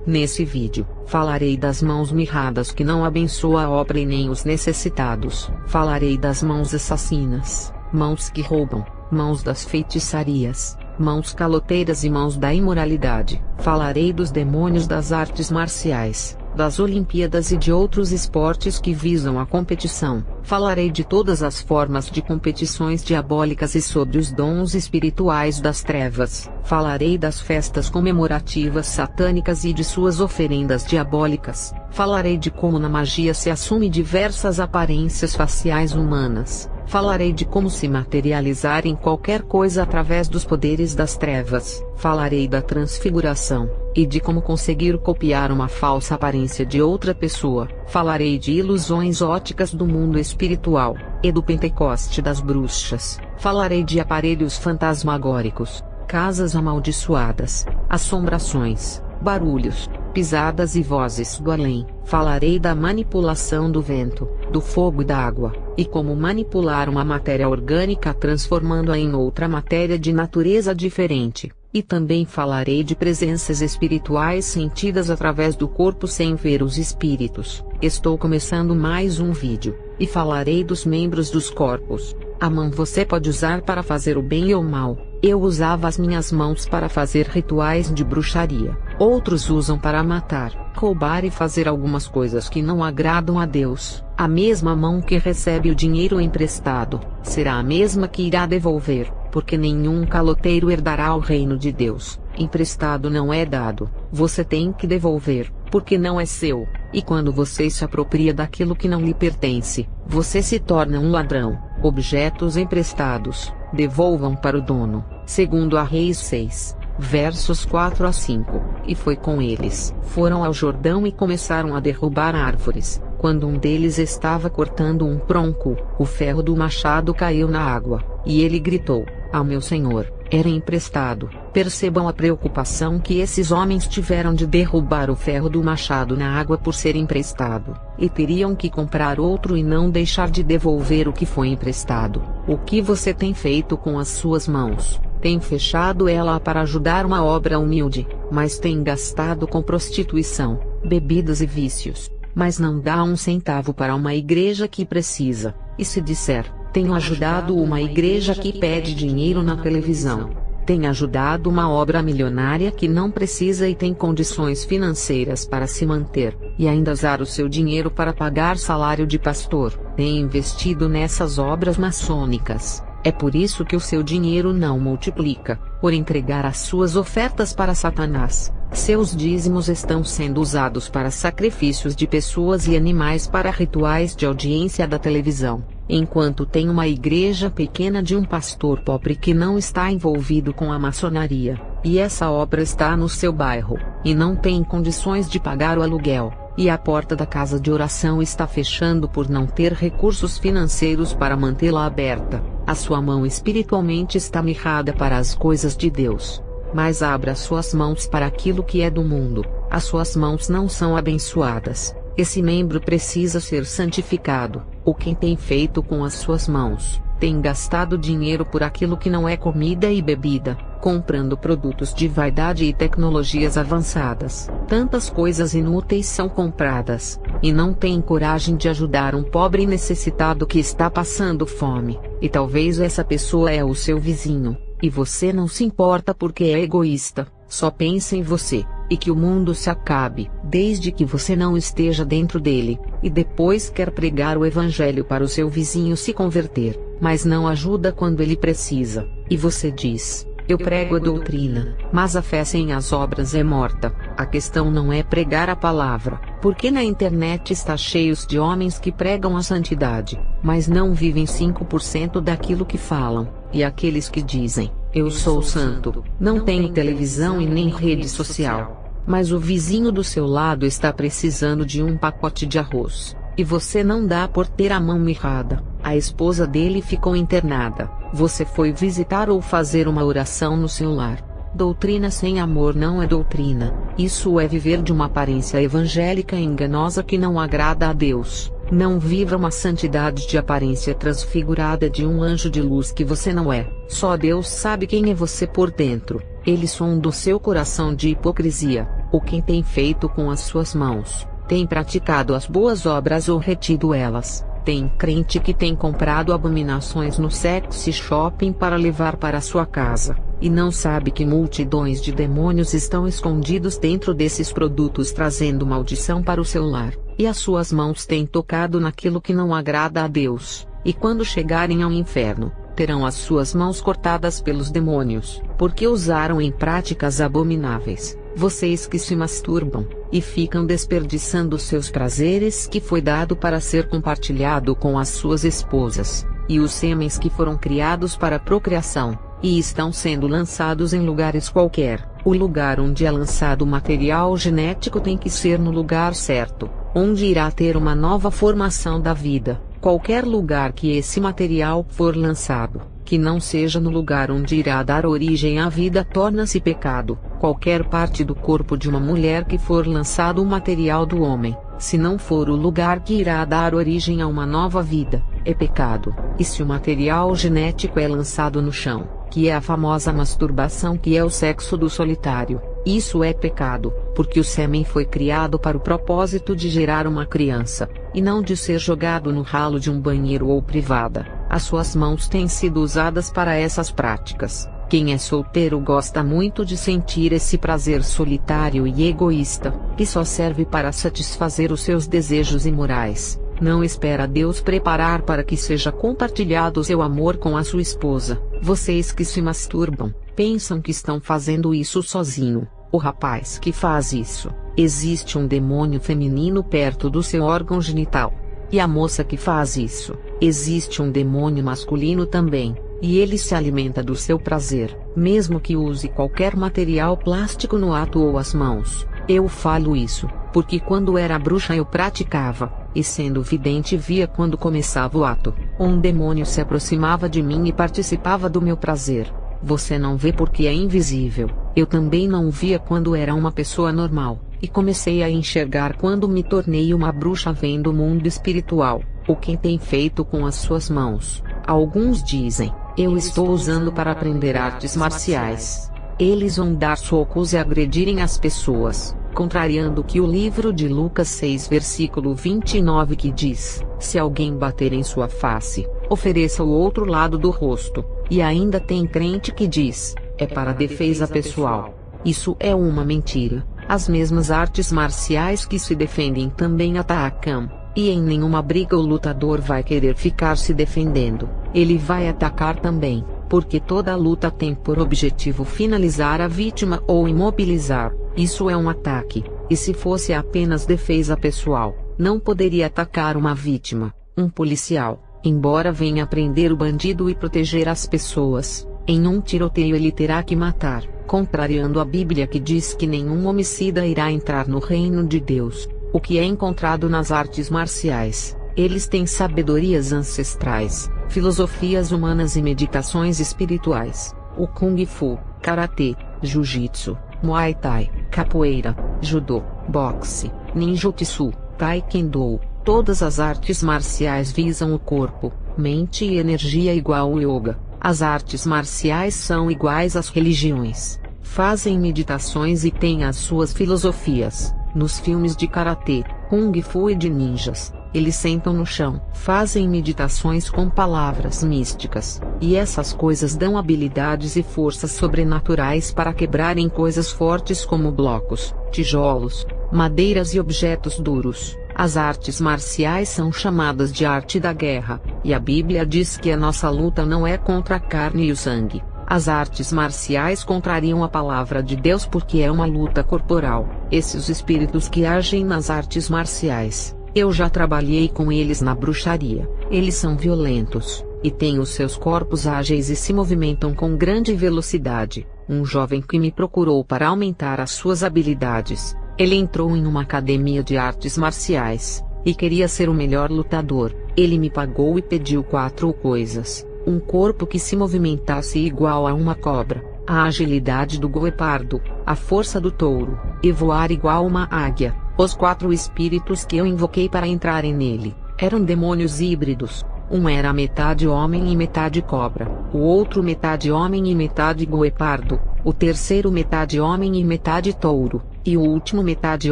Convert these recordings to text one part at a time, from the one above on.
Nesse vídeo, falarei das mãos mirradas que não abençoam a obra e nem os necessitados. Falarei das mãos assassinas, mãos que roubam, mãos das feitiçarias, mãos caloteiras e mãos da imoralidade. Falarei dos demônios das artes marciais, das Olimpíadas e de outros esportes que visam a competição. Falarei de todas as formas de competições diabólicas e sobre os dons espirituais das trevas. Falarei das festas comemorativas satânicas e de suas oferendas diabólicas. Falarei de como na magia se assume diversas aparências faciais humanas. Falarei de como se materializar em qualquer coisa através dos poderes das trevas. Falarei da transfiguração, e de como conseguir copiar uma falsa aparência de outra pessoa. Falarei de ilusões óticas do mundo espiritual, e do Pentecoste das bruxas. Falarei de aparelhos fantasmagóricos, casas amaldiçoadas, assombrações, barulhos, pisadas e vozes do além. Falarei da manipulação do vento, do fogo e da água, e como manipular uma matéria orgânica transformando-a em outra matéria de natureza diferente. E também falarei de presenças espirituais sentidas através do corpo sem ver os espíritos. Estou começando mais um vídeo, e falarei dos membros dos corpos. A mão você pode usar para fazer o bem ou o mal. Eu usava as minhas mãos para fazer rituais de bruxaria. Outros usam para matar, roubar e fazer algumas coisas que não agradam a Deus. A mesma mão que recebe o dinheiro emprestado, será a mesma que irá devolver, porque nenhum caloteiro herdará o reino de Deus. Emprestado não é dado, você tem que devolver, porque não é seu. E quando você se apropria daquilo que não lhe pertence, você se torna um ladrão. Objetos emprestados, devolvam para o dono. Segundo a Reis 6, versos 4 a 5. E foi com eles. Foram ao Jordão e começaram a derrubar árvores. Quando um deles estava cortando um tronco, o ferro do machado caiu na água, e ele gritou: "Ah, meu senhor, era emprestado." Percebam a preocupação que esses homens tiveram de derrubar o ferro do machado na água por ser emprestado, e teriam que comprar outro e não deixar de devolver o que foi emprestado. O que você tem feito com as suas mãos? Tem fechado ela para ajudar uma obra humilde, mas tem gastado com prostituição, bebidas e vícios, mas não dá um centavo para uma igreja que precisa. E se disser: tenho ajudado uma igreja que pede dinheiro na televisão, tem ajudado uma obra milionária que não precisa e tem condições financeiras para se manter, e ainda usar o seu dinheiro para pagar salário de pastor, tem investido nessas obras maçônicas. É por isso que o seu dinheiro não multiplica, por entregar as suas ofertas para Satanás. Seus dízimos estão sendo usados para sacrifícios de pessoas e animais para rituais de audiência da televisão, enquanto tem uma igreja pequena de um pastor pobre que não está envolvido com a maçonaria, e essa obra está no seu bairro, e não tem condições de pagar o aluguel, e a porta da casa de oração está fechando por não ter recursos financeiros para mantê-la aberta. A sua mão espiritualmente está mirrada para as coisas de Deus. Mas abra suas mãos para aquilo que é do mundo. As suas mãos não são abençoadas. Esse membro precisa ser santificado. O que tem feito com as suas mãos? Tem gastado dinheiro por aquilo que não é comida e bebida, comprando produtos de vaidade e tecnologias avançadas. Tantas coisas inúteis são compradas, e não tem coragem de ajudar um pobre necessitado que está passando fome. E talvez essa pessoa é o seu vizinho, e você não se importa porque é egoísta, só pensa em você, e que o mundo se acabe, desde que você não esteja dentro dele, e depois quer pregar o evangelho para o seu vizinho se converter, mas não ajuda quando ele precisa. E você diz: eu prego a doutrina, mas a fé sem as obras é morta. A questão não é pregar a palavra, porque na internet está cheios de homens que pregam a santidade, mas não vivem 5% daquilo que falam, e aqueles que dizem: eu sou santo, não tenho televisão e nem rede social. Mas o vizinho do seu lado está precisando de um pacote de arroz, e você não dá por ter a mão mirrada. A esposa dele ficou internada, você foi visitar ou fazer uma oração no seu lar. Doutrina sem amor não é doutrina, isso é viver de uma aparência evangélica enganosa que não agrada a Deus. Não viva uma santidade de aparência transfigurada de um anjo de luz que você não é. Só Deus sabe quem é você por dentro. Ele sonda o seu coração de hipocrisia. O quem tem feito com as suas mãos, tem praticado as boas obras ou retido elas. Tem crente que tem comprado abominações no sexy shopping para levar para sua casa, e não sabe que multidões de demônios estão escondidos dentro desses produtos trazendo maldição para o seu lar, e as suas mãos têm tocado naquilo que não agrada a Deus, e quando chegarem ao inferno, terão as suas mãos cortadas pelos demônios, porque usaram em práticas abomináveis. Vocês que se masturbam, e ficam desperdiçando seus prazeres que foi dado para ser compartilhado com as suas esposas, e os sêmens que foram criados para procriação, e estão sendo lançados em lugares qualquer. O lugar onde é lançado o material genético tem que ser no lugar certo, onde irá ter uma nova formação da vida. Qualquer lugar que esse material for lançado, que não seja no lugar onde irá dar origem à vida, torna-se pecado. Qualquer parte do corpo de uma mulher que for lançado o material do homem, se não for o lugar que irá dar origem a uma nova vida, é pecado. E se o material genético é lançado no chão, que é a famosa masturbação, que é o sexo do solitário, isso é pecado, porque o sêmen foi criado para o propósito de gerar uma criança, e não de ser jogado no ralo de um banheiro ou privada. As suas mãos têm sido usadas para essas práticas. Quem é solteiro gosta muito de sentir esse prazer solitário e egoísta, que só serve para satisfazer os seus desejos imorais. Não espera Deus preparar para que seja compartilhado seu amor com a sua esposa. Vocês que se masturbam, pensam que estão fazendo isso sozinho. O rapaz que faz isso, existe um demônio feminino perto do seu órgão genital. E a moça que faz isso, existe um demônio masculino também, e ele se alimenta do seu prazer, mesmo que use qualquer material plástico no ato ou as mãos. Eu falo isso, porque quando era bruxa eu praticava, e sendo vidente via quando começava o ato, um demônio se aproximava de mim e participava do meu prazer. Você não vê porque é invisível. Eu também não via quando era uma pessoa normal, e comecei a enxergar quando me tornei uma bruxa vendo o mundo espiritual. O quem tem feito com as suas mãos. Alguns dizem, eu estou usando para aprender artes marciais. Eles vão dar socos e agredirem as pessoas, contrariando o que o livro de Lucas 6 versículo 29 que diz, se alguém bater em sua face, ofereça o outro lado do rosto. E ainda tem crente que diz, é para defesa pessoal. Isso é uma mentira. As mesmas artes marciais que se defendem também atacam, e em nenhuma briga o lutador vai querer ficar se defendendo. Ele vai atacar também, porque toda luta tem por objetivo finalizar a vítima ou imobilizar. Isso é um ataque, e se fosse apenas defesa pessoal, não poderia atacar uma vítima, um policial. Embora venha prender o bandido e proteger as pessoas, em um tiroteio ele terá que matar, contrariando a Bíblia que diz que nenhum homicida irá entrar no reino de Deus. O que é encontrado nas artes marciais, eles têm sabedorias ancestrais, filosofias humanas e meditações espirituais. O Kung Fu, Karatê, Jiu-Jitsu, Muay Thai, Capoeira, Judô, Boxe, Ninjutsu, Taekwondo. Todas as artes marciais visam o corpo, mente e energia igual ao yoga. As artes marciais são iguais às religiões. Fazem meditações e têm as suas filosofias. Nos filmes de karatê, kung fu e de ninjas, eles sentam no chão, fazem meditações com palavras místicas, e essas coisas dão habilidades e forças sobrenaturais para quebrarem coisas fortes como blocos, tijolos, madeiras e objetos duros. As artes marciais são chamadas de arte da guerra, e a Bíblia diz que a nossa luta não é contra a carne e o sangue. As artes marciais contrariam a palavra de Deus porque é uma luta corporal. Esses espíritos que agem nas artes marciais, eu já trabalhei com eles na bruxaria. Eles são violentos, e têm os seus corpos ágeis e se movimentam com grande velocidade. Um jovem que me procurou para aumentar as suas habilidades. Ele entrou em uma academia de artes marciais, e queria ser o melhor lutador. Ele me pagou e pediu 4 coisas: um corpo que se movimentasse igual a uma cobra, a agilidade do guepardo, a força do touro, e voar igual uma águia. Os 4 espíritos que eu invoquei para entrarem nele, eram demônios híbridos, Um era metade homem e metade cobra, o outro metade homem e metade guepardo, o terceiro metade homem e metade touro, e o último metade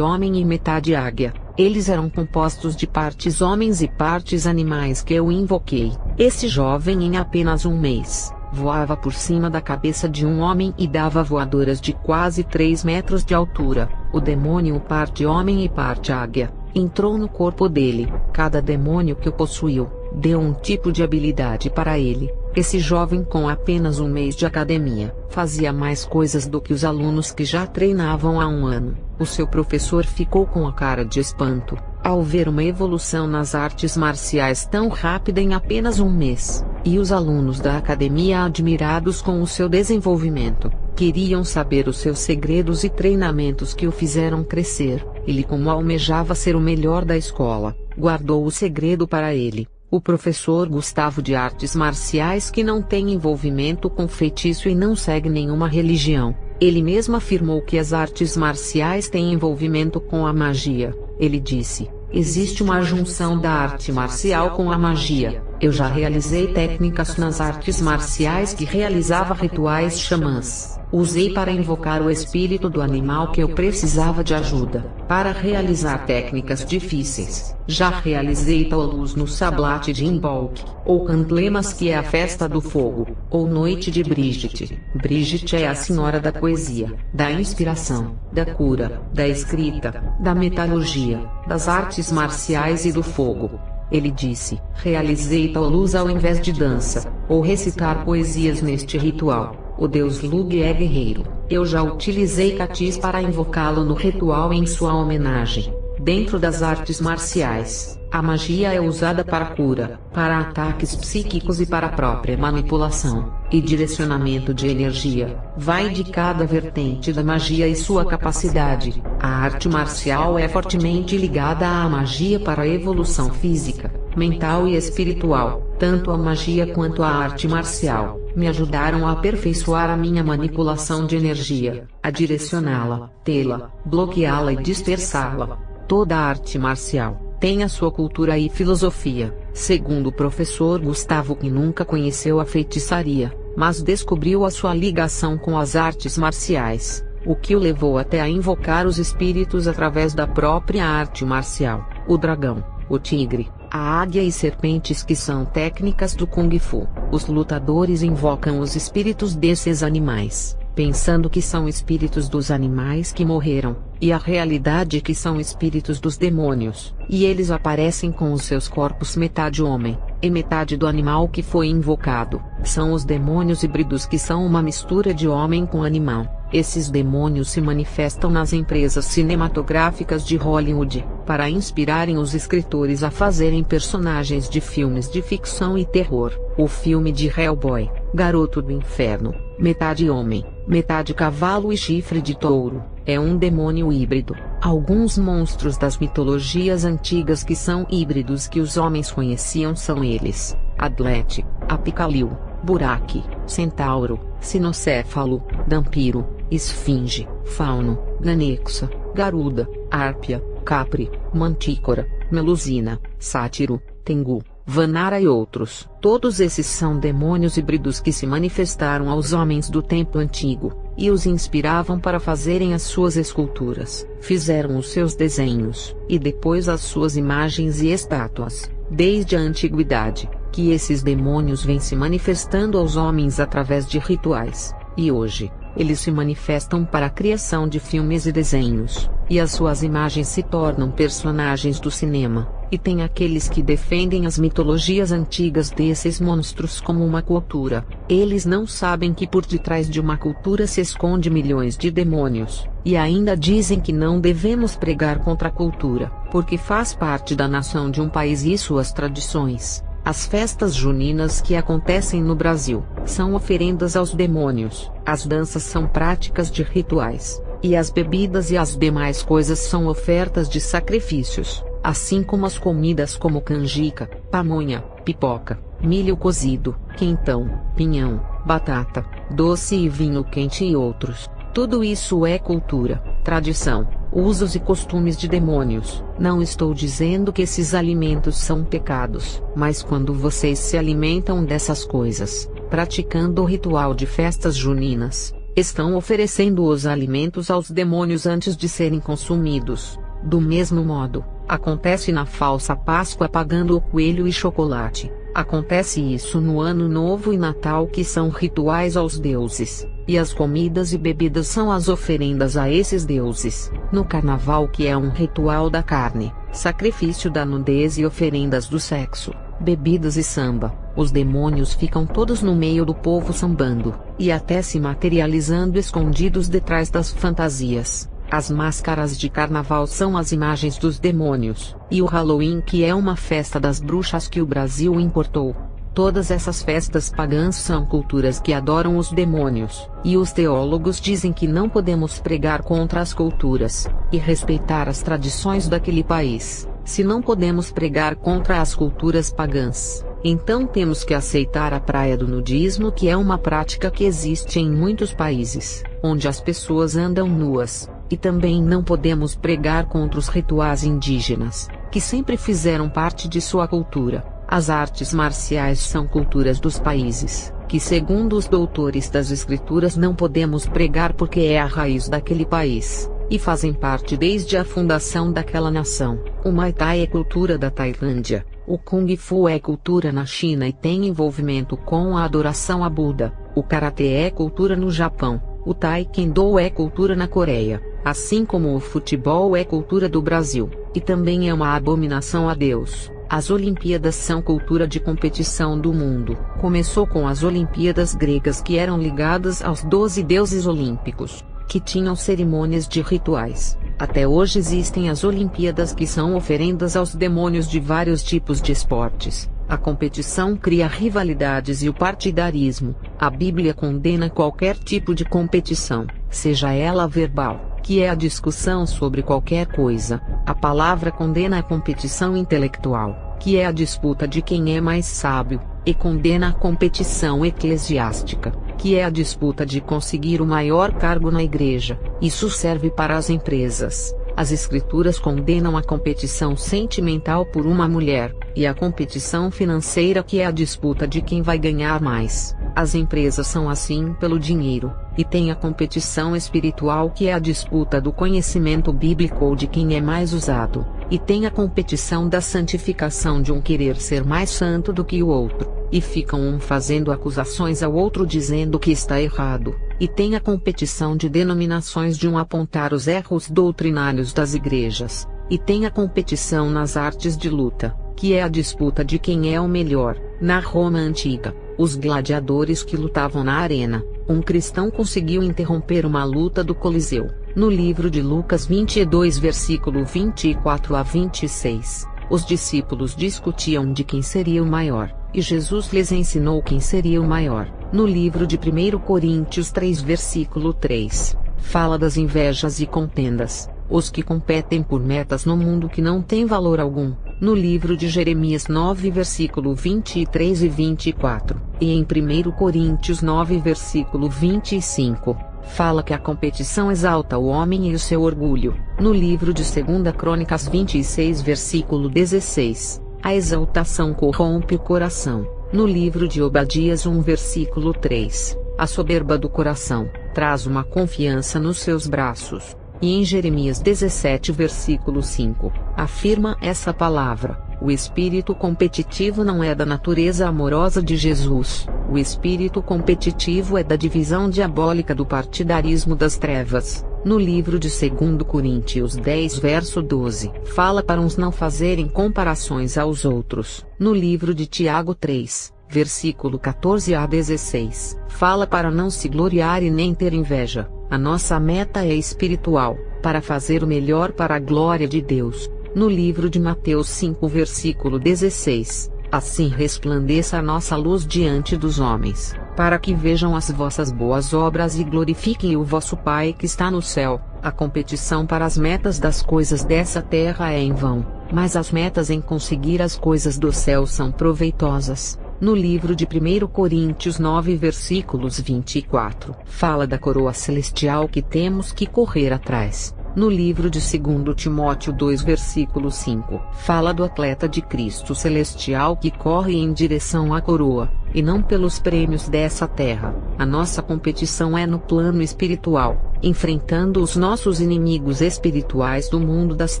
homem e metade águia. Eles eram compostos de partes homens e partes animais que eu invoquei. Esse jovem, em apenas um mês, voava por cima da cabeça de um homem e dava voadoras de quase 3 metros de altura. O demônio, parte homem e parte águia, entrou no corpo dele. Cada demônio que o possuiu deu um tipo de habilidade para ele. Esse jovem, com apenas um mês de academia, fazia mais coisas do que os alunos que já treinavam há um ano. O seu professor ficou com a cara de espanto ao ver uma evolução nas artes marciais tão rápida em apenas um mês, e os alunos da academia, admirados com o seu desenvolvimento, queriam saber os seus segredos e treinamentos que o fizeram crescer. Ele, como almejava ser o melhor da escola, guardou o segredo para ele. O professor Gustavo, de artes marciais, que não tem envolvimento com feitiço e não segue nenhuma religião. Ele mesmo afirmou que as artes marciais têm envolvimento com a magia. Ele disse: existe uma junção da arte marcial com a magia. Eu já realizei técnicas nas artes marciais que realizava rituais xamãs. Usei para invocar o espírito do animal que eu precisava de ajuda, para realizar técnicas difíceis. Já realizei Taolus no Sablat de Imbolc, ou Candlemas, que é a festa do fogo, ou Noite de Brigitte. Brigitte é a senhora da poesia, da inspiração, da cura, da escrita, da metalurgia, das artes marciais e do fogo. Ele disse: realizei Taolus ao invés de dança, ou recitar poesias neste ritual. O deus Lug é guerreiro. Eu já utilizei Catis para invocá-lo no ritual em sua homenagem. Dentro das artes marciais, a magia é usada para cura, para ataques psíquicos e para a própria manipulação e direcionamento de energia. Vai de cada vertente da magia e sua capacidade. A arte marcial é fortemente ligada à magia para a evolução física, mental e espiritual. Tanto a magia quanto a arte marcial me ajudaram a aperfeiçoar a minha manipulação de energia, a direcioná-la, tê-la, bloqueá-la e dispersá-la. Toda arte marcial tem a sua cultura e filosofia. Segundo o professor Gustavo, que nunca conheceu a feitiçaria, mas descobriu a sua ligação com as artes marciais, o que o levou até a invocar os espíritos através da própria arte marcial. O dragão, o tigre, a águia e serpentes, que são técnicas do Kung Fu. Os lutadores invocam os espíritos desses animais, pensando que são espíritos dos animais que morreram, e a realidade é que são espíritos dos demônios, e eles aparecem com os seus corpos metade homem, e metade do animal que foi invocado. São os demônios híbridos, que são uma mistura de homem com animal. Esses demônios se manifestam nas empresas cinematográficas de Hollywood, para inspirarem os escritores a fazerem personagens de filmes de ficção e terror. O filme de Hellboy, Garoto do Inferno, metade homem, metade cavalo e chifre de touro, é um demônio híbrido. Alguns monstros das mitologias antigas que são híbridos que os homens conheciam são eles: Adlet, Apicalil, Buraque, Centauro, Sinocéfalo, Dampiro, Esfinge, Fauno, Ganexa, Garuda, Árpia, Capri, Mantícora, Melusina, Sátiro, Tengu, Vanara e outros. Todos esses são demônios híbridos que se manifestaram aos homens do tempo antigo, e os inspiravam para fazerem as suas esculturas. Fizeram os seus desenhos, e depois as suas imagens e estátuas. Desde a antiguidade, que esses demônios vêm se manifestando aos homens através de rituais, e hoje, eles se manifestam para a criação de filmes e desenhos, e as suas imagens se tornam personagens do cinema. E tem aqueles que defendem as mitologias antigas desses monstros como uma cultura. Eles não sabem que por detrás de uma cultura se esconde milhões de demônios, e ainda dizem que não devemos pregar contra a cultura, porque faz parte da nação de um país e suas tradições. As festas juninas que acontecem no Brasil são oferendas aos demônios, as danças são práticas de rituais, e as bebidas e as demais coisas são ofertas de sacrifícios, assim como as comidas como canjica, pamonha, pipoca, milho cozido, quentão, pinhão, batata, doce e vinho quente e outros. Tudo isso é cultura, tradição, usos e costumes de demônios. Não estou dizendo que esses alimentos são pecados, mas quando vocês se alimentam dessas coisas, praticando o ritual de festas juninas, estão oferecendo os alimentos aos demônios antes de serem consumidos. Do mesmo modo, acontece na falsa Páscoa pagando o coelho e chocolate. Acontece isso no Ano Novo e Natal, que são rituais aos deuses, e as comidas e bebidas são as oferendas a esses deuses. No Carnaval, que é um ritual da carne, sacrifício da nudez e oferendas do sexo, bebidas e samba, os demônios ficam todos no meio do povo sambando, e até se materializando escondidos detrás das fantasias. As máscaras de carnaval são as imagens dos demônios, e o Halloween, que é uma festa das bruxas que o Brasil importou. Todas essas festas pagãs são culturas que adoram os demônios, e os teólogos dizem que não podemos pregar contra as culturas, e respeitar as tradições daquele país. Se não podemos pregar contra as culturas pagãs, então temos que aceitar a praia do nudismo, que é uma prática que existe em muitos países, onde as pessoas andam nuas. E também não podemos pregar contra os rituais indígenas, que sempre fizeram parte de sua cultura. As artes marciais são culturas dos países, que segundo os doutores das escrituras não podemos pregar porque é a raiz daquele país, e fazem parte desde a fundação daquela nação. O Muay Thai é cultura da Tailândia, o Kung Fu é cultura na China e tem envolvimento com a adoração a Buda, o Karatê é cultura no Japão, o Taekwondo é cultura na Coreia, assim como o futebol é cultura do Brasil, e também é uma abominação a Deus. As Olimpíadas são cultura de competição do mundo. Começou com as Olimpíadas gregas, que eram ligadas aos 12 deuses olímpicos, que tinham cerimônias de rituais. Até hoje existem as Olimpíadas, que são oferendas aos demônios de vários tipos de esportes. A competição cria rivalidades e o partidarismo. A Bíblia condena qualquer tipo de competição, seja ela verbal, que é a discussão sobre qualquer coisa. A palavra condena a competição intelectual, que é a disputa de quem é mais sábio, e condena a competição eclesiástica, que é a disputa de conseguir o maior cargo na igreja. Isso serve para as empresas. As escrituras condenam a competição sentimental por uma mulher, e a competição financeira, que é a disputa de quem vai ganhar mais. As empresas são assim pelo dinheiro, e tem a competição espiritual, que é a disputa do conhecimento bíblico ou de quem é mais usado, e tem a competição da santificação, de um querer ser mais santo do que o outro, e ficam um fazendo acusações ao outro dizendo que está errado, e tem a competição de denominações, de um apontar os erros doutrinários das igrejas, e tem a competição nas artes de luta, que é a disputa de quem é o melhor. Na Roma antiga, os gladiadores que lutavam na arena, um cristão conseguiu interromper uma luta do Coliseu. No livro de Lucas 22, versículo 24 a 26, os discípulos discutiam de quem seria o maior, e Jesus lhes ensinou quem seria o maior. No livro de 1 Coríntios 3, versículo 3, fala das invejas e contendas, os que competem por metas no mundo que não tem valor algum. No livro de Jeremias 9, versículo 23 e 24, e em 1 Coríntios 9, versículo 25, fala que a competição exalta o homem e o seu orgulho. No livro de 2 Crônicas 26, versículo 16, a exaltação corrompe o coração. No livro de Obadias 1, versículo 3, a soberba do coração traz uma confiança nos seus braços. E em Jeremias 17, versículo 5, afirma essa palavra: o espírito competitivo não é da natureza amorosa de Jesus. O espírito competitivo é da divisão diabólica do partidarismo das trevas. No livro de 2 Coríntios 10, verso 12, fala para uns não fazerem comparações aos outros. No livro de Tiago 3, versículo 14 a 16, fala para não se gloriar e nem ter inveja. A nossa meta é espiritual, para fazer o melhor para a glória de Deus. No livro de Mateus 5, versículo 16, assim resplandeça a nossa luz diante dos homens, para que vejam as vossas boas obras e glorifiquem o vosso Pai que está no céu. A competição para as metas das coisas dessa terra é em vão, mas as metas em conseguir as coisas do céu são proveitosas. No livro de 1 Coríntios 9, versículos 24, fala da coroa celestial que temos que correr atrás. No livro de 2 Timóteo 2 versículo 5, fala do atleta de Cristo celestial que corre em direção à coroa, e não pelos prêmios dessa terra. A nossa competição é no plano espiritual, enfrentando os nossos inimigos espirituais do mundo das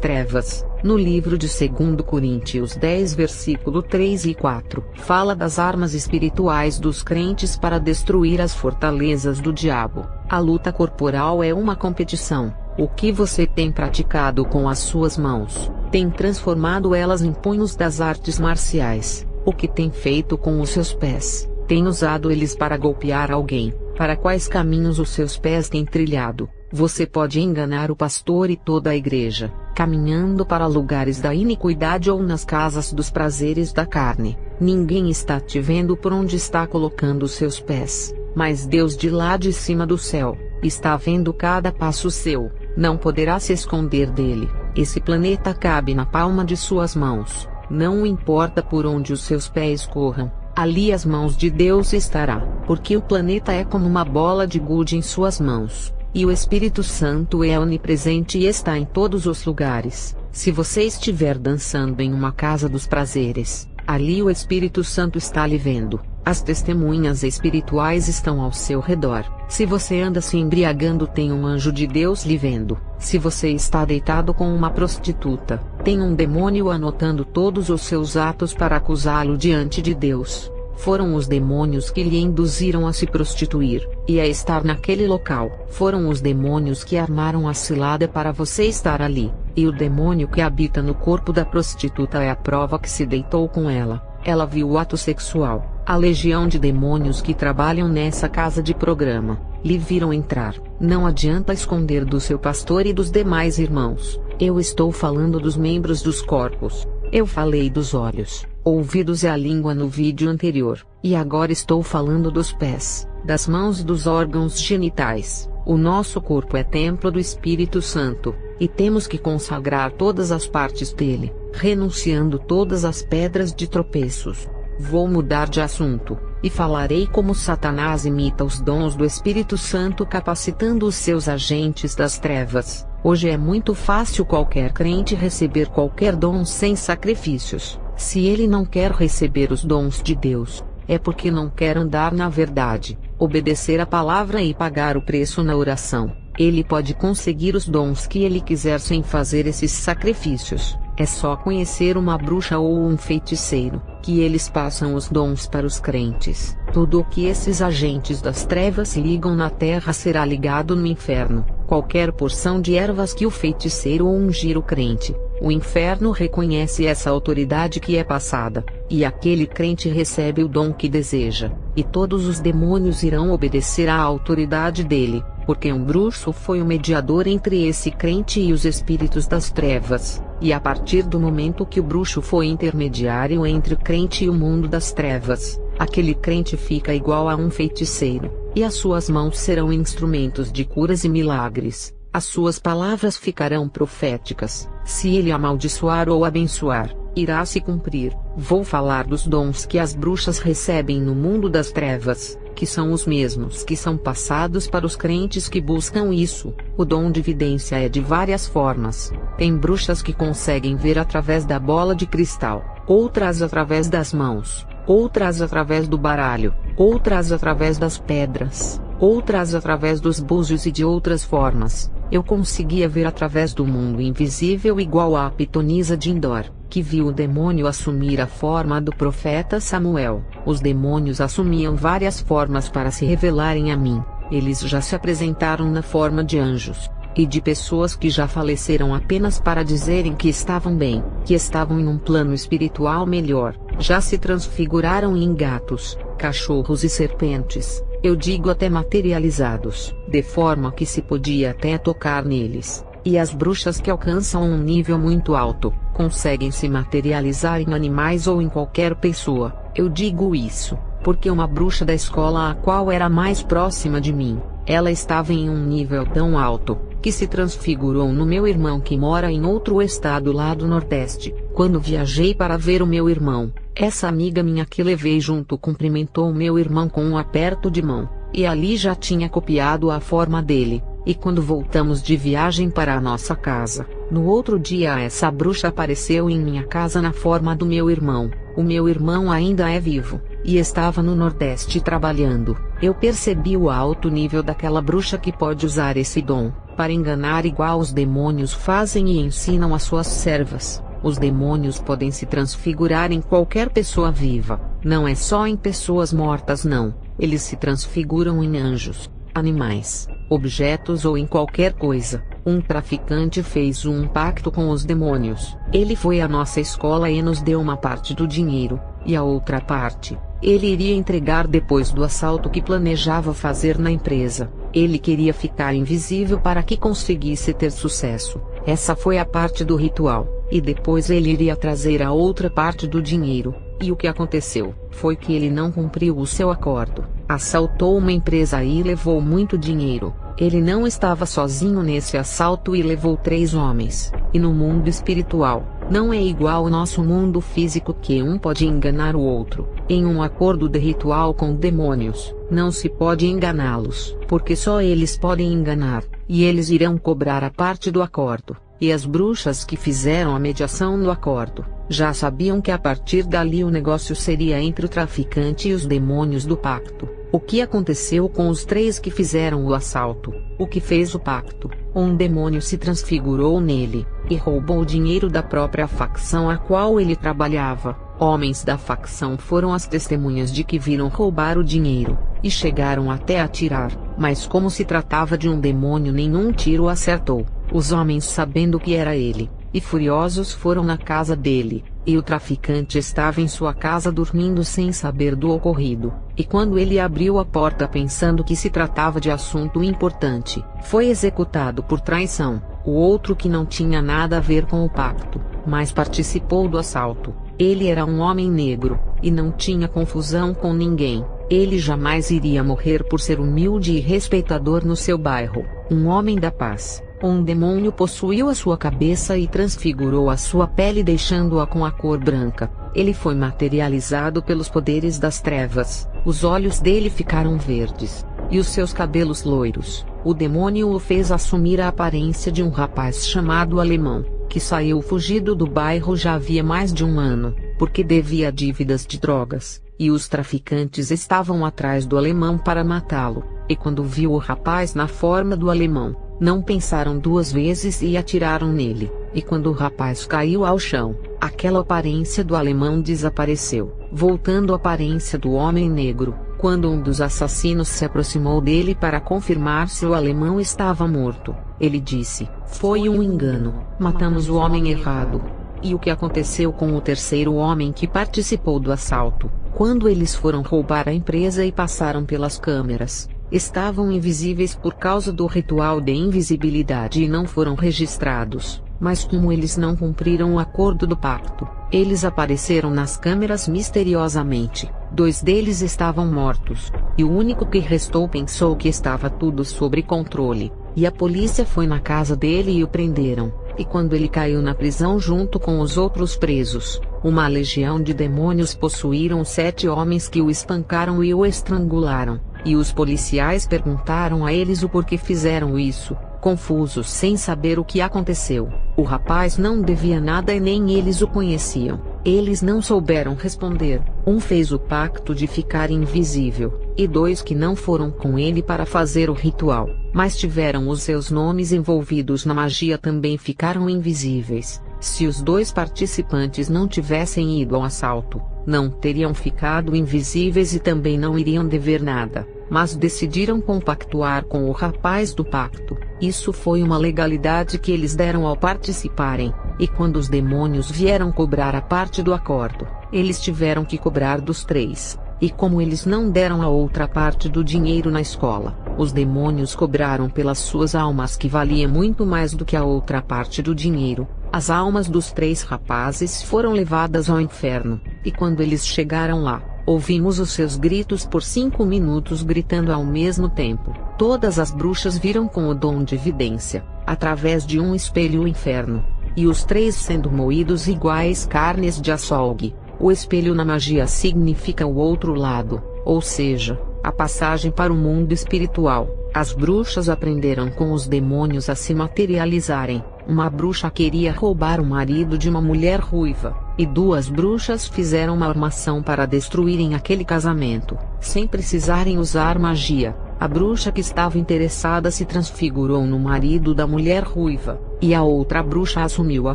trevas. No livro de 2 Coríntios 10 versículo 3 e 4, fala das armas espirituais dos crentes para destruir as fortalezas do diabo. A luta corporal é uma competição. O que você tem praticado com as suas mãos? Tem transformado elas em punhos das artes marciais? O que tem feito com os seus pés? Tem usado eles para golpear alguém? Para quais caminhos os seus pés têm trilhado? Você pode enganar o pastor e toda a igreja, caminhando para lugares da iniquidade ou nas casas dos prazeres da carne. Ninguém está te vendo por onde está colocando os seus pés, mas Deus de lá de cima do céu está vendo cada passo seu. Não poderá se esconder dele. Esse planeta cabe na palma de suas mãos. Não importa por onde os seus pés corram, ali as mãos de Deus estará, porque o planeta é como uma bola de gude em suas mãos, e o Espírito Santo é onipresente e está em todos os lugares. Se você estiver dançando em uma casa dos prazeres, ali o Espírito Santo está lhe vendo. As testemunhas espirituais estão ao seu redor. Se você anda se embriagando, tem um anjo de Deus lhe vendo. Se você está deitado com uma prostituta, tem um demônio anotando todos os seus atos para acusá-lo diante de Deus. Foram os demônios que lhe induziram a se prostituir e a estar naquele local. Foram os demônios que armaram a cilada para você estar ali. E o demônio que habita no corpo da prostituta é a prova que se deitou com ela. Ela viu o ato sexual. A legião de demônios que trabalham nessa casa de programa lhe viram entrar. Não adianta esconder do seu pastor e dos demais irmãos. Eu estou falando dos membros dos corpos. Eu falei dos olhos, ouvidos e a língua no vídeo anterior, e agora estou falando dos pés, das mãos e dos órgãos genitais. O nosso corpo é templo do Espírito Santo, e temos que consagrar todas as partes dele, renunciando todas as pedras de tropeços. Vou mudar de assunto, e falarei como Satanás imita os dons do Espírito Santo capacitando os seus agentes das trevas. Hoje é muito fácil qualquer crente receber qualquer dom sem sacrifícios. Se ele não quer receber os dons de Deus, é porque não quer andar na verdade, obedecer a palavra e pagar o preço na oração. Ele pode conseguir os dons que ele quiser sem fazer esses sacrifícios. É só conhecer uma bruxa ou um feiticeiro, que eles passam os dons para os crentes. Tudo o que esses agentes das trevas ligam na terra será ligado no inferno. Qualquer porção de ervas que o feiticeiro ungir o crente, o inferno reconhece essa autoridade que é passada, e aquele crente recebe o dom que deseja, e todos os demônios irão obedecer à autoridade dele, porque um bruxo foi o mediador entre esse crente e os espíritos das trevas, e a partir do momento que o bruxo foi intermediário entre o crente e o mundo das trevas, aquele crente fica igual a um feiticeiro, e as suas mãos serão instrumentos de curas e milagres. As suas palavras ficarão proféticas. Se ele amaldiçoar ou abençoar, irá se cumprir. Vou falar dos dons que as bruxas recebem no mundo das trevas, que são os mesmos que são passados para os crentes que buscam isso. O dom de vidência é de várias formas. Tem bruxas que conseguem ver através da bola de cristal, outras através das mãos, outras através do baralho, outras através das pedras, outras através dos búzios e de outras formas. Eu conseguia ver através do mundo invisível igual à pitonisa de Endor, que viu o demônio assumir a forma do profeta Samuel. Os demônios assumiam várias formas para se revelarem a mim. Eles já se apresentaram na forma de anjos, e de pessoas que já faleceram apenas para dizerem que estavam bem, que estavam em um plano espiritual melhor. Já se transfiguraram em gatos, cachorros e serpentes. Eu digo até materializados, de forma que se podia até tocar neles. E as bruxas que alcançam um nível muito alto, conseguem se materializar em animais ou em qualquer pessoa. Eu digo isso, porque uma bruxa da escola a qual era mais próxima de mim, ela estava em um nível tão alto, que se transfigurou no meu irmão que mora em outro estado lá do Nordeste. Quando viajei para ver o meu irmão, essa amiga minha que levei junto cumprimentou o meu irmão com um aperto de mão, e ali já tinha copiado a forma dele. E quando voltamos de viagem para a nossa casa, no outro dia essa bruxa apareceu em minha casa na forma do meu irmão. O meu irmão ainda é vivo, e estava no Nordeste trabalhando. Eu percebi o alto nível daquela bruxa que pode usar esse dom para enganar igual os demônios fazem e ensinam às suas servas. Os demônios podem se transfigurar em qualquer pessoa viva, não é só em pessoas mortas não, eles se transfiguram em anjos, animais, objetos ou em qualquer coisa. Um traficante fez um pacto com os demônios. Ele foi à nossa escola e nos deu uma parte do dinheiro, e a outra parte, ele iria entregar depois do assalto que planejava fazer na empresa. Ele queria ficar invisível para que conseguisse ter sucesso. Essa foi a parte do ritual, e depois ele iria trazer a outra parte do dinheiro. E o que aconteceu foi que ele não cumpriu o seu acordo, assaltou uma empresa e levou muito dinheiro. Ele não estava sozinho nesse assalto e levou 3 homens. E no mundo espiritual, não é igual ao nosso mundo físico que um pode enganar o outro. Em um acordo de ritual com demônios, não se pode enganá-los, porque só eles podem enganar, e eles irão cobrar a parte do acordo. E as bruxas que fizeram a mediação no acordo, já sabiam que a partir dali o negócio seria entre o traficante e os demônios do pacto. O que aconteceu com os 3 que fizeram o assalto? O que fez o pacto? Um demônio se transfigurou nele, e roubou o dinheiro da própria facção a qual ele trabalhava. Homens da facção foram as testemunhas de que viram roubar o dinheiro, e chegaram até a atirar, mas como se tratava de um demônio nenhum tiro acertou. Os homens sabendo que era ele, e furiosos foram na casa dele, e o traficante estava em sua casa dormindo sem saber do ocorrido, e quando ele abriu a porta pensando que se tratava de assunto importante, foi executado por traição. O outro que não tinha nada a ver com o pacto, mas participou do assalto, ele era um homem negro, e não tinha confusão com ninguém. Ele jamais iria morrer por ser humilde e respeitador no seu bairro, um homem da paz. Um demônio possuiu a sua cabeça e transfigurou a sua pele deixando-a com a cor branca. Ele foi materializado pelos poderes das trevas. Os olhos dele ficaram verdes, e os seus cabelos loiros. O demônio o fez assumir a aparência de um rapaz chamado Alemão, que saiu fugido do bairro já havia mais de um ano, porque devia dívidas de drogas, e os traficantes estavam atrás do Alemão para matá-lo. E quando viu o rapaz na forma do Alemão, não pensaram 2 vezes e atiraram nele, e quando o rapaz caiu ao chão, aquela aparência do Alemão desapareceu, voltando à aparência do homem negro. Quando um dos assassinos se aproximou dele para confirmar se o Alemão estava morto, ele disse: "Foi um engano, matamos o homem errado." E o que aconteceu com o terceiro homem que participou do assalto? Quando eles foram roubar a empresa e passaram pelas câmeras, estavam invisíveis por causa do ritual de invisibilidade e não foram registrados, mas como eles não cumpriram o acordo do pacto, eles apareceram nas câmeras misteriosamente. 2 deles estavam mortos, e o único que restou pensou que estava tudo sob controle, e a polícia foi na casa dele e o prenderam. E quando ele caiu na prisão junto com os outros presos, uma legião de demônios possuíram 7 homens que o espancaram e o estrangularam. E os policiais perguntaram a eles o porquê fizeram isso, confusos sem saber o que aconteceu. O rapaz não devia nada e nem eles o conheciam. Eles não souberam responder. Um fez o pacto de ficar invisível, e 2 que não foram com ele para fazer o ritual, mas tiveram os seus nomes envolvidos na magia também ficaram invisíveis. Se os 2 participantes não tivessem ido ao assalto, não teriam ficado invisíveis e também não iriam dever nada, mas decidiram compactuar com o rapaz do pacto. Isso foi uma legalidade que eles deram ao participarem, e quando os demônios vieram cobrar a parte do acordo, eles tiveram que cobrar dos 3. E como eles não deram a outra parte do dinheiro na escola, os demônios cobraram pelas suas almas que valia muito mais do que a outra parte do dinheiro. As almas dos 3 rapazes foram levadas ao inferno, e quando eles chegaram lá, ouvimos os seus gritos por 5 minutos gritando ao mesmo tempo. Todas as bruxas viram com o dom de vidência, através de um espelho o inferno, e os 3 sendo moídos iguais carnes de açougue. O espelho na magia significa o outro lado, ou seja, a passagem para o mundo espiritual. As bruxas aprenderam com os demônios a se materializarem. Uma bruxa queria roubar o marido de uma mulher ruiva, e 2 bruxas fizeram uma armação para destruírem aquele casamento, sem precisarem usar magia. A bruxa que estava interessada se transfigurou no marido da mulher ruiva, e a outra bruxa assumiu a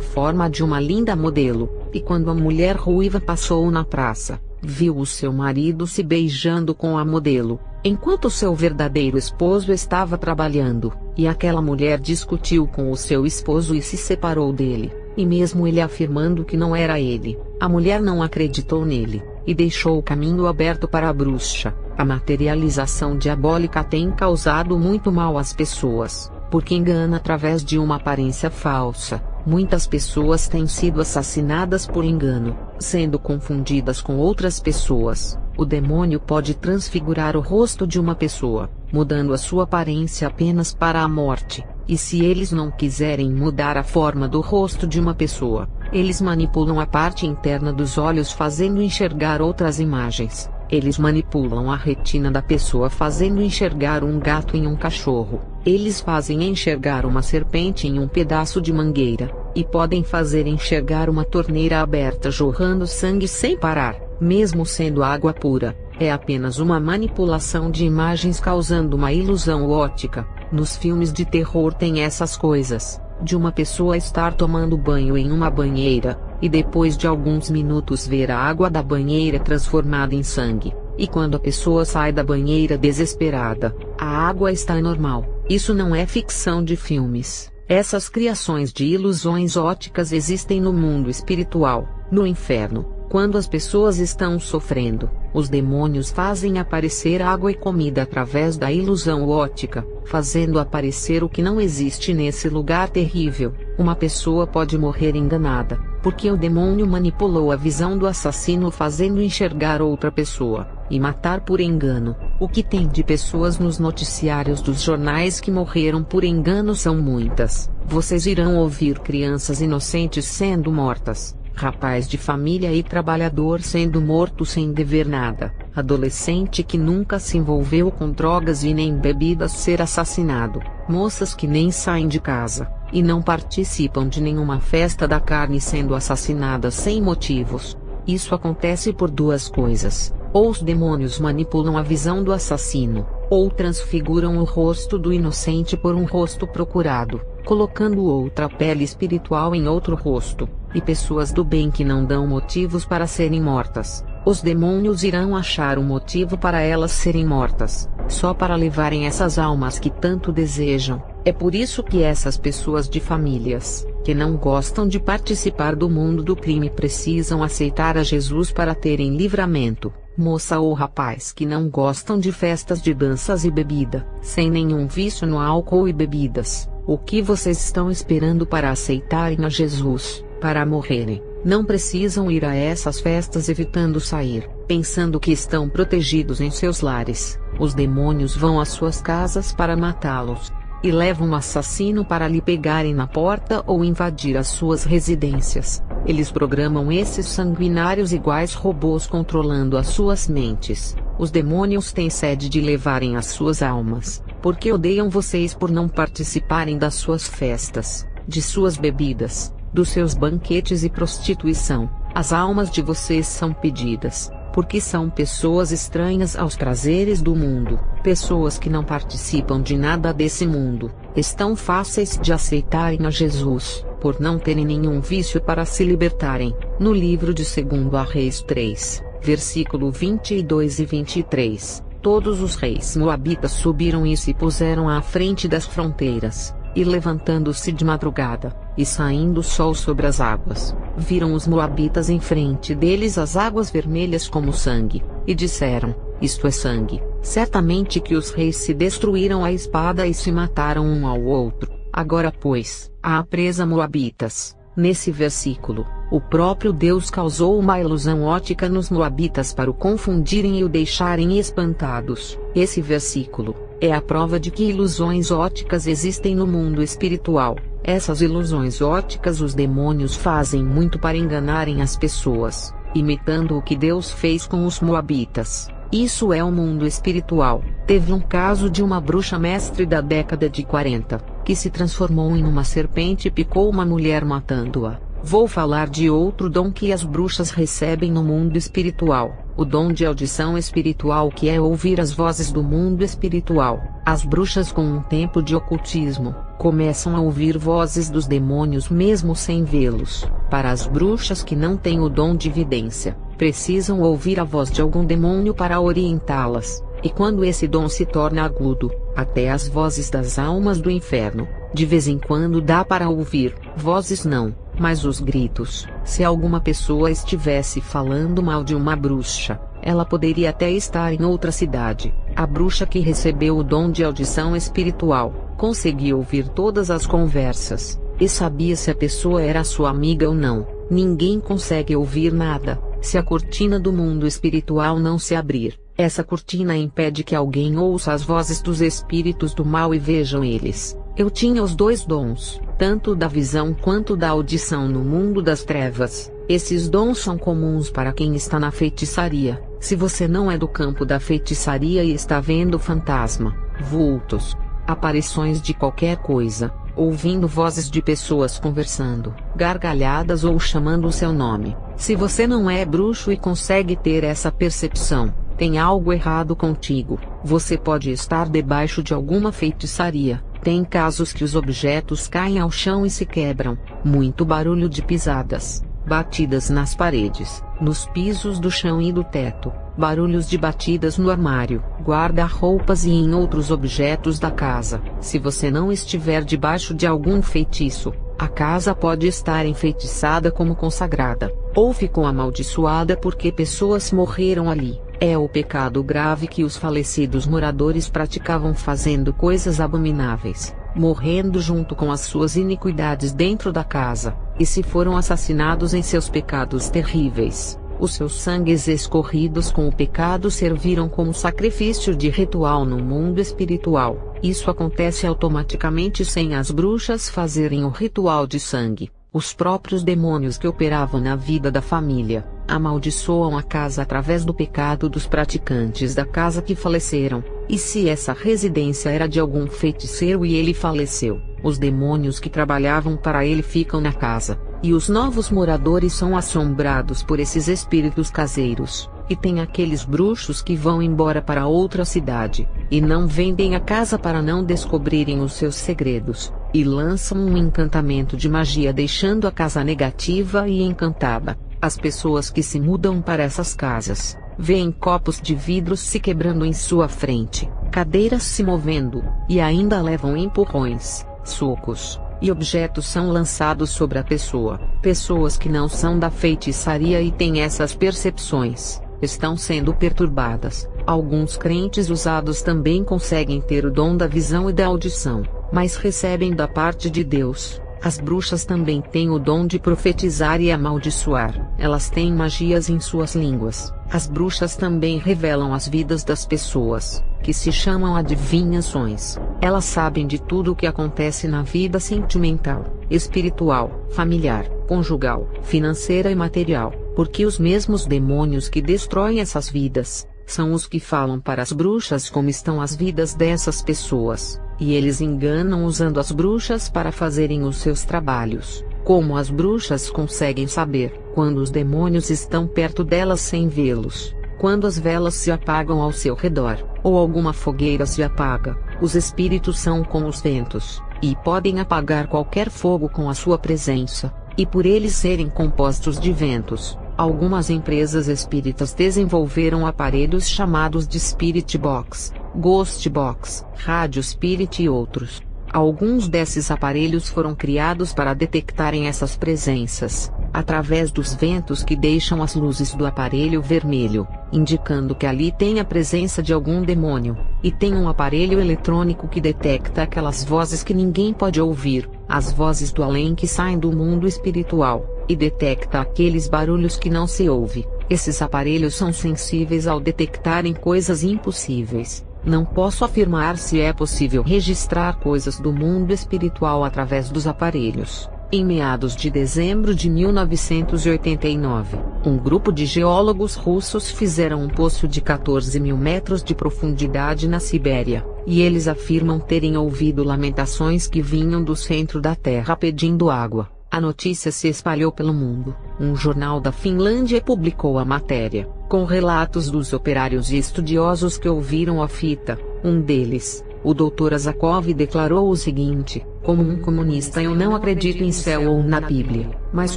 forma de uma linda modelo, e quando a mulher ruiva passou na praça, viu o seu marido se beijando com a modelo, enquanto seu verdadeiro esposo estava trabalhando, e aquela mulher discutiu com o seu esposo e se separou dele, e mesmo ele afirmando que não era ele, a mulher não acreditou nele, e deixou o caminho aberto para a bruxa. A materialização diabólica tem causado muito mal às pessoas, porque engana através de uma aparência falsa. Muitas pessoas têm sido assassinadas por engano, sendo confundidas com outras pessoas. O demônio pode transfigurar o rosto de uma pessoa, mudando a sua aparência apenas para a morte, e se eles não quiserem mudar a forma do rosto de uma pessoa, eles manipulam a parte interna dos olhos fazendo enxergar outras imagens. Eles manipulam a retina da pessoa fazendo enxergar um gato em um cachorro. Eles fazem enxergar uma serpente em um pedaço de mangueira, e podem fazer enxergar uma torneira aberta jorrando sangue sem parar, mesmo sendo água pura. É apenas uma manipulação de imagens causando uma ilusão óptica. Nos filmes de terror tem essas coisas, de uma pessoa estar tomando banho em uma banheira, e depois de alguns minutos ver a água da banheira transformada em sangue, e quando a pessoa sai da banheira desesperada, a água está normal. Isso não é ficção de filmes. Essas criações de ilusões ópticas existem no mundo espiritual, no inferno. Quando as pessoas estão sofrendo, os demônios fazem aparecer água e comida através da ilusão óptica, fazendo aparecer o que não existe nesse lugar terrível. Uma pessoa pode morrer enganada, porque o demônio manipulou a visão do assassino fazendo enxergar outra pessoa, e matar por engano. O que tem de pessoas nos noticiários dos jornais que morreram por engano são muitas. Vocês irão ouvir crianças inocentes sendo mortas, rapaz de família e trabalhador sendo morto sem dever nada, adolescente que nunca se envolveu com drogas e nem bebidas ser assassinado, moças que nem saem de casa, e não participam de nenhuma festa da carne sendo assassinadas sem motivos. Isso acontece por 2 coisas: ou os demônios manipulam a visão do assassino, ou transfiguram o rosto do inocente por um rosto procurado, colocando outra pele espiritual em outro rosto, e pessoas do bem que não dão motivos para serem mortas. Os demônios irão achar um motivo para elas serem mortas, só para levarem essas almas que tanto desejam. É por isso que essas pessoas de famílias, que não gostam de participar do mundo do crime precisam aceitar a Jesus para terem livramento. Moça ou rapaz que não gostam de festas de danças e bebida, sem nenhum vício no álcool e bebidas, o que vocês estão esperando para aceitarem a Jesus, para morrerem? Não precisam ir a essas festas evitando sair, pensando que estão protegidos em seus lares. Os demônios vão às suas casas para matá-los, e levam um assassino para lhe pegarem na porta ou invadir as suas residências. Eles programam esses sanguinários iguais robôs controlando as suas mentes. Os demônios têm sede de levarem as suas almas, porque odeiam vocês por não participarem das suas festas, de suas bebidas, dos seus banquetes e prostituição. As almas de vocês são pedidas, porque são pessoas estranhas aos prazeres do mundo, pessoas que não participam de nada desse mundo. Estão fáceis de aceitarem a Jesus, por não terem nenhum vício para se libertarem. No livro de 2 Reis 3, versículo 22 e 23, todos os reis moabitas subiram e se puseram à frente das fronteiras, e levantando-se de madrugada, e saindo o sol sobre as águas, viram os moabitas em frente deles as águas vermelhas como sangue, e disseram: isto é sangue. Certamente que os reis se destruíram à espada e se mataram um ao outro. Agora pois, há presa moabitas. Nesse versículo, o próprio Deus causou uma ilusão óptica nos moabitas para o confundirem e o deixarem espantados. Esse versículo é a prova de que ilusões ópticas existem no mundo espiritual. Essas ilusões ópticas os demônios fazem muito para enganarem as pessoas, imitando o que Deus fez com os moabitas. Isso é o mundo espiritual. Teve um caso de uma bruxa mestre da década de 40, que se transformou em uma serpente e picou uma mulher matando-a. Vou falar de outro dom que as bruxas recebem no mundo espiritual, o dom de audição espiritual, que é ouvir as vozes do mundo espiritual. As bruxas, com um tempo de ocultismo, começam a ouvir vozes dos demônios mesmo sem vê-los. Para as bruxas que não têm o dom de vidência, precisam ouvir a voz de algum demônio para orientá-las, e quando esse dom se torna agudo, até as vozes das almas do inferno. De vez em quando dá para ouvir, vozes não, mas os gritos. Se alguma pessoa estivesse falando mal de uma bruxa, ela poderia até estar em outra cidade. A bruxa que recebeu o dom de audição espiritual, conseguia ouvir todas as conversas, e sabia se a pessoa era sua amiga ou não. Ninguém consegue ouvir nada, se a cortina do mundo espiritual não se abrir. Essa cortina impede que alguém ouça as vozes dos espíritos do mal e vejam eles. Eu tinha os dois dons, tanto da visão quanto da audição no mundo das trevas. Esses dons são comuns para quem está na feitiçaria. Se você não é do campo da feitiçaria e está vendo fantasma, vultos, aparições de qualquer coisa, ouvindo vozes de pessoas conversando, gargalhadas ou chamando o seu nome. Se você não é bruxo e consegue ter essa percepção, tem algo errado contigo. Você pode estar debaixo de alguma feitiçaria. Tem casos que os objetos caem ao chão e se quebram, muito barulho de pisadas, batidas nas paredes, nos pisos do chão e do teto, barulhos de batidas no armário, guarda-roupas e em outros objetos da casa. Se você não estiver debaixo de algum feitiço, a casa pode estar enfeitiçada como consagrada, ou ficou amaldiçoada porque pessoas morreram ali. É o pecado grave que os falecidos moradores praticavam, fazendo coisas abomináveis, morrendo junto com as suas iniquidades dentro da casa, e se foram assassinados em seus pecados terríveis, os seus sangues escorridos com o pecado serviram como sacrifício de ritual no mundo espiritual. Isso acontece automaticamente sem as bruxas fazerem o ritual de sangue. Os próprios demônios que operavam na vida da família amaldiçoam a casa através do pecado dos praticantes da casa que faleceram. E se essa residência era de algum feiticeiro e ele faleceu, os demônios que trabalhavam para ele ficam na casa, e os novos moradores são assombrados por esses espíritos caseiros. E tem aqueles bruxos que vão embora para outra cidade, e não vendem a casa para não descobrirem os seus segredos, e lançam um encantamento de magia deixando a casa negativa e encantada. As pessoas que se mudam para essas casas, veem copos de vidro se quebrando em sua frente, cadeiras se movendo, e ainda levam empurrões, socos, e objetos são lançados sobre a pessoa. Pessoas que não são da feitiçaria e têm essas percepções, estão sendo perturbadas. Alguns crentes usados também conseguem ter o dom da visão e da audição, mas recebem da parte de Deus. As bruxas também têm o dom de profetizar e amaldiçoar. Elas têm magias em suas línguas. As bruxas também revelam as vidas das pessoas, que se chamam adivinhações. Elas sabem de tudo o que acontece na vida sentimental, espiritual, familiar, conjugal, financeira e material, porque os mesmos demônios que destroem essas vidas são os que falam para as bruxas como estão as vidas dessas pessoas. E eles enganam usando as bruxas para fazerem os seus trabalhos. Como as bruxas conseguem saber quando os demônios estão perto delas sem vê-los? Quando as velas se apagam ao seu redor, ou alguma fogueira se apaga, os espíritos são como os ventos, e podem apagar qualquer fogo com a sua presença. E por eles serem compostos de ventos, algumas empresas espíritas desenvolveram aparelhos chamados de Spirit Box, Ghost Box, Radio Spirit e outros. Alguns desses aparelhos foram criados para detectarem essas presenças, através dos ventos que deixam as luzes do aparelho vermelho, indicando que ali tem a presença de algum demônio, e tem um aparelho eletrônico que detecta aquelas vozes que ninguém pode ouvir, as vozes do além que saem do mundo espiritual, e detecta aqueles barulhos que não se ouve. Esses aparelhos são sensíveis ao detectarem coisas impossíveis. Não posso afirmar se é possível registrar coisas do mundo espiritual através dos aparelhos. Em meados de dezembro de 1989, um grupo de geólogos russos fizeram um poço de 14 mil metros de profundidade na Sibéria, e eles afirmam terem ouvido lamentações que vinham do centro da Terra pedindo água. A notícia se espalhou pelo mundo. Um jornal da Finlândia publicou a matéria, com relatos dos operários e estudiosos que ouviram a fita. Um deles, o Dr. Azakov, declarou o seguinte: como um comunista eu não acredito em céu ou na Bíblia, mas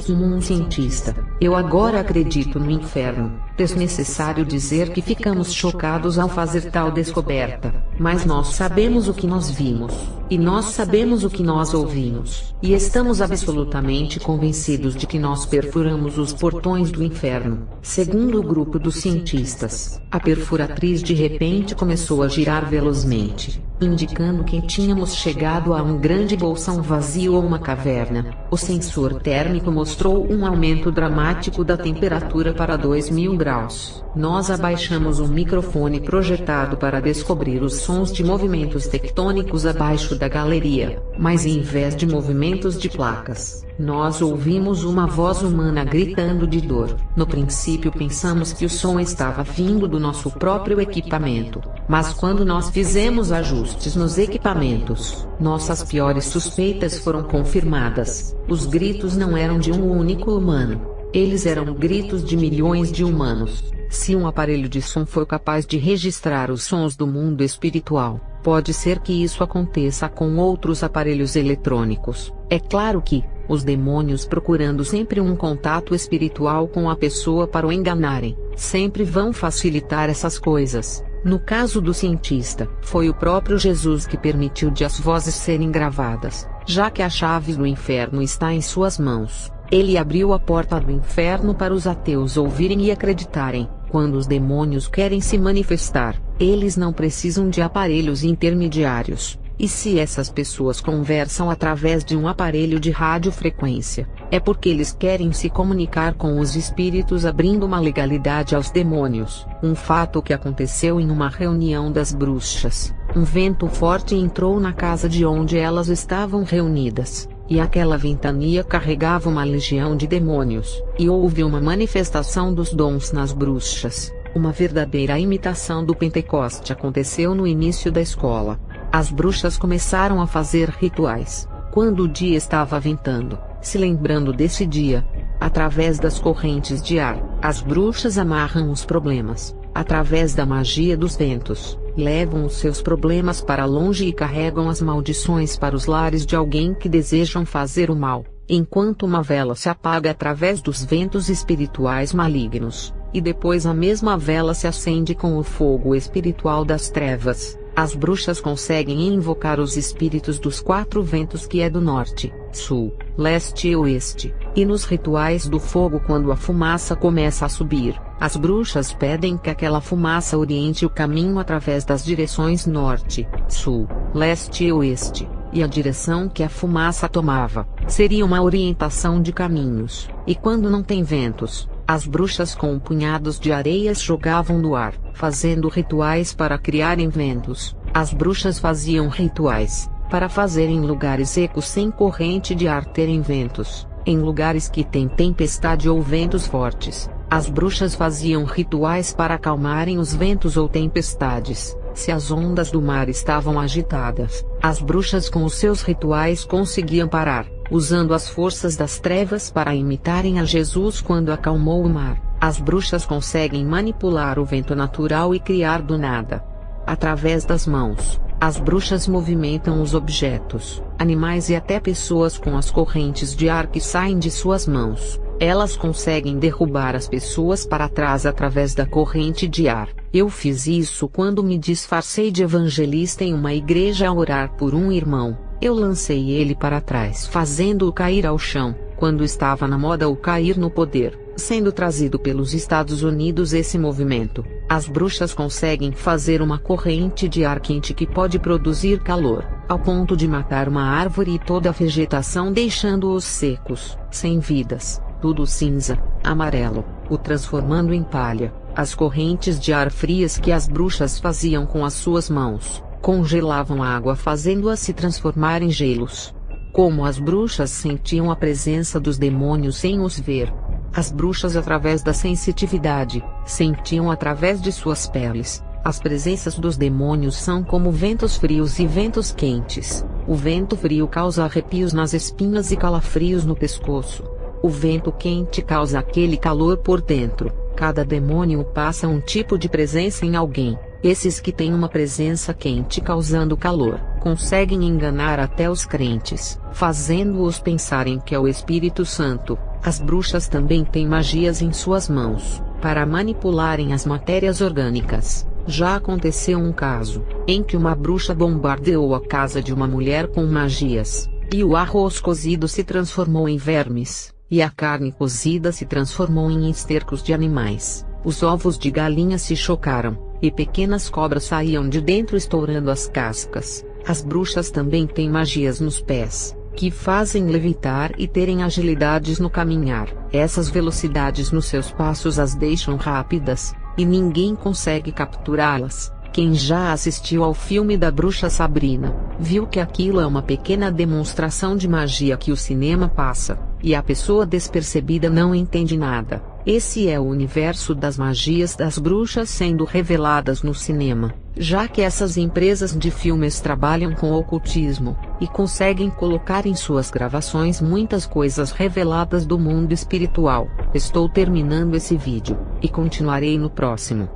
como um cientista, eu agora acredito no inferno. Desnecessário dizer que ficamos chocados ao fazer tal descoberta, mas nós sabemos o que nós vimos, e nós sabemos o que nós ouvimos, e estamos absolutamente convencidos de que nós perfuramos os portões do inferno. Segundo o grupo dos cientistas, a perfuratriz de repente começou a girar velozmente, indicando que tínhamos chegado a um grande bolsão vazio ou uma caverna. O sensor térmico mostrou um aumento dramático da temperatura para 2000 graus. Nós abaixamos um microfone projetado para descobrir os sons de movimentos tectônicos abaixo da galeria, mas em vez de movimentos de placas, nós ouvimos uma voz humana gritando de dor. No princípio pensamos que o som estava vindo do nosso próprio equipamento, mas quando nós fizemos ajustes nos equipamentos, nossas piores suspeitas foram confirmadas. Os gritos não eram de um único humano, eles eram gritos de milhões de humanos. Se um aparelho de som for capaz de registrar os sons do mundo espiritual, pode ser que isso aconteça com outros aparelhos eletrônicos. É claro que, os demônios, procurando sempre um contato espiritual com a pessoa para o enganarem, sempre vão facilitar essas coisas. No caso do cientista, foi o próprio Jesus que permitiu de as vozes serem gravadas, já que a chave do inferno está em suas mãos. Ele abriu a porta do inferno para os ateus ouvirem e acreditarem. Quando os demônios querem se manifestar, eles não precisam de aparelhos intermediários. E se essas pessoas conversam através de um aparelho de radiofrequência, é porque eles querem se comunicar com os espíritos, abrindo uma legalidade aos demônios. Um fato que aconteceu em uma reunião das bruxas. Um vento forte entrou na casa de onde elas estavam reunidas, e aquela ventania carregava uma legião de demônios, e houve uma manifestação dos dons nas bruxas. Uma verdadeira imitação do Pentecoste aconteceu no início da escola. As bruxas começaram a fazer rituais, quando o dia estava ventando, se lembrando desse dia. Através das correntes de ar, as bruxas amarram os problemas. Através da magia dos ventos, levam os seus problemas para longe e carregam as maldições para os lares de alguém que desejam fazer o mal. Enquanto uma vela se apaga através dos ventos espirituais malignos, e depois a mesma vela se acende com o fogo espiritual das trevas, as bruxas conseguem invocar os espíritos dos 4 ventos, que é do norte, sul, leste e oeste. E nos rituais do fogo, quando a fumaça começa a subir, as bruxas pedem que aquela fumaça oriente o caminho através das direções norte, sul, leste e oeste. E a direção que a fumaça tomava seria uma orientação de caminhos. E quando não tem ventos, as bruxas com punhados de areias jogavam no ar, fazendo rituais para criarem ventos. As bruxas faziam rituais para fazer em lugares secos sem corrente de ar terem ventos. Em lugares que tem tempestade ou ventos fortes, as bruxas faziam rituais para acalmarem os ventos ou tempestades. Se as ondas do mar estavam agitadas, as bruxas com os seus rituais conseguiam parar, usando as forças das trevas para imitarem a Jesus quando acalmou o mar. As bruxas conseguem manipular o vento natural e criar do nada. Através das mãos, as bruxas movimentam os objetos, animais e até pessoas com as correntes de ar que saem de suas mãos. Elas conseguem derrubar as pessoas para trás através da corrente de ar. Eu fiz isso quando me disfarcei de evangelista em uma igreja a orar por um irmão. Eu lancei ele para trás, fazendo-o cair ao chão, quando estava na moda o cair no poder, sendo trazido pelos Estados Unidos esse movimento. As bruxas conseguem fazer uma corrente de ar quente que pode produzir calor, ao ponto de matar uma árvore e toda a vegetação, deixando-os secos, sem vidas, tudo cinza, amarelo, o transformando em palha. As correntes de ar frias que as bruxas faziam com as suas mãos, congelavam a água fazendo-a se transformar em gelos. Como as bruxas sentiam a presença dos demônios sem os ver. As bruxas, através da sensitividade, sentiam através de suas peles. As presenças dos demônios são como ventos frios e ventos quentes. O vento frio causa arrepios nas espinhas e calafrios no pescoço. O vento quente causa aquele calor por dentro. Cada demônio passa um tipo de presença em alguém. Esses que têm uma presença quente causando calor, conseguem enganar até os crentes, fazendo-os pensarem que é o Espírito Santo. As bruxas também têm magias em suas mãos, para manipularem as matérias orgânicas. Já aconteceu um caso, em que uma bruxa bombardeou a casa de uma mulher com magias, e o arroz cozido se transformou em vermes, e a carne cozida se transformou em estercos de animais. Os ovos de galinha se chocaram, e pequenas cobras saíam de dentro estourando as cascas. As bruxas também têm magias nos pés, que fazem levitar e terem agilidades no caminhar. Essas velocidades nos seus passos as deixam rápidas, e ninguém consegue capturá-las. Quem já assistiu ao filme da Bruxa Sabrina, viu que aquilo é uma pequena demonstração de magia que o cinema passa, e a pessoa despercebida não entende nada. Esse é o universo das magias das bruxas sendo reveladas no cinema, já que essas empresas de filmes trabalham com ocultismo, e conseguem colocar em suas gravações muitas coisas reveladas do mundo espiritual. Estou terminando esse vídeo, e continuarei no próximo.